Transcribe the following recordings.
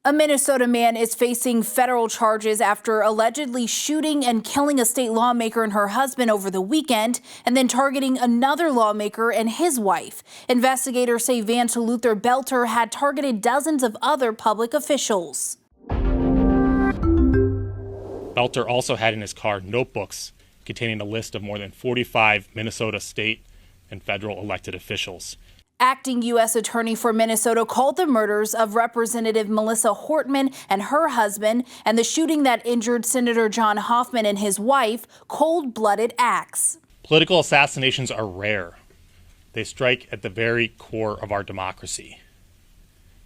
A Minnesota man is facing federal charges after allegedly shooting and killing a state lawmaker and her husband over the weekend, and then targeting another lawmaker and his wife. Investigators say Vance Luther Boelter had targeted dozens of other public officials. Boelter also had in his car notebooks containing a list of more than 45 Minnesota state and federal elected officials. Acting U.S. Attorney for Minnesota called the murders of Representative Melissa Hortman and her husband and the shooting that injured Senator John Hoffman and his wife cold-blooded acts. Political assassinations are rare. They strike at the very core of our democracy.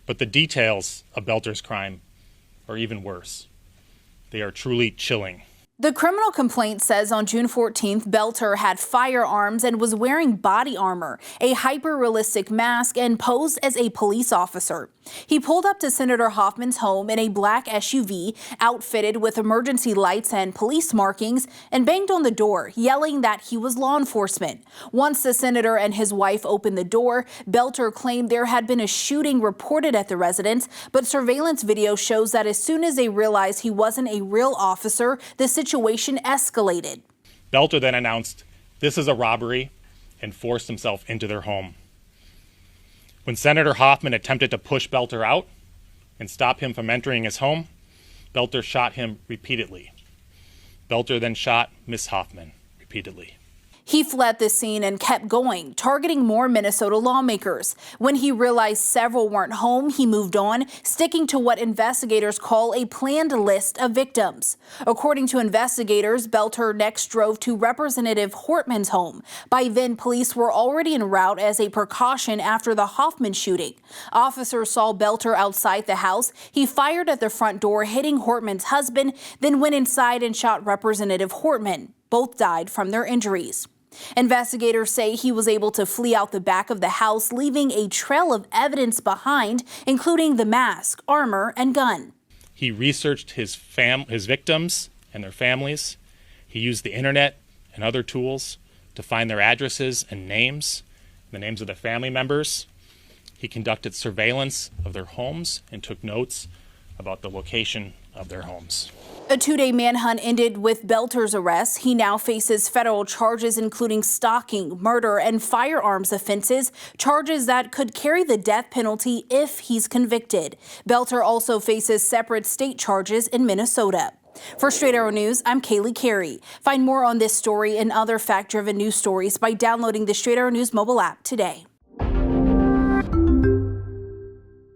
But the details of Boelter's crime are even worse. They are truly chilling. The criminal complaint says on June 14th, Boelter had firearms and was wearing body armor, a hyper-realistic mask, and posed as a police officer. He pulled up to Senator Hoffman's home in a black SUV outfitted with emergency lights and police markings and banged on the door, yelling that he was law enforcement. Once the senator and his wife opened the door, Boelter claimed there had been a shooting reported at the residence, but surveillance video shows that as soon as they realized he wasn't a real officer, the situation escalated. Boelter then announced, "This is a robbery," and forced himself into their home. When Senator Hoffman attempted to push Boelter out and stop him from entering his home, Boelter shot him repeatedly. Boelter then shot Miss Hoffman repeatedly. He fled the scene and kept going, targeting more Minnesota lawmakers. When he realized several weren't home, he moved on, sticking to what investigators call a planned list of victims. According to investigators, Boelter next drove to Representative Hortman's home. By then, police were already en route as a precaution after the Hoffman shooting. Officers saw Boelter outside the house. He fired at the front door, hitting Hortman's husband, then went inside and shot Representative Hortman. Both died from their injuries. Investigators say he was able to flee out the back of the house, leaving a trail of evidence behind, including the mask, armor, and gun. He researched his victims and their families. He used the internet and other tools to find their addresses and names, the names of their family members. He conducted surveillance of their homes and took notes about the location of their homes. A two-day manhunt ended with Boelter's arrest. He now faces federal charges including stalking, murder, and firearms offenses, charges that could carry the death penalty if he's convicted. Boelter also faces separate state charges in Minnesota. For Straight Arrow News, I'm Kaylee Carey. Find more on this story and other fact-driven news stories by downloading the Straight Arrow News mobile app today.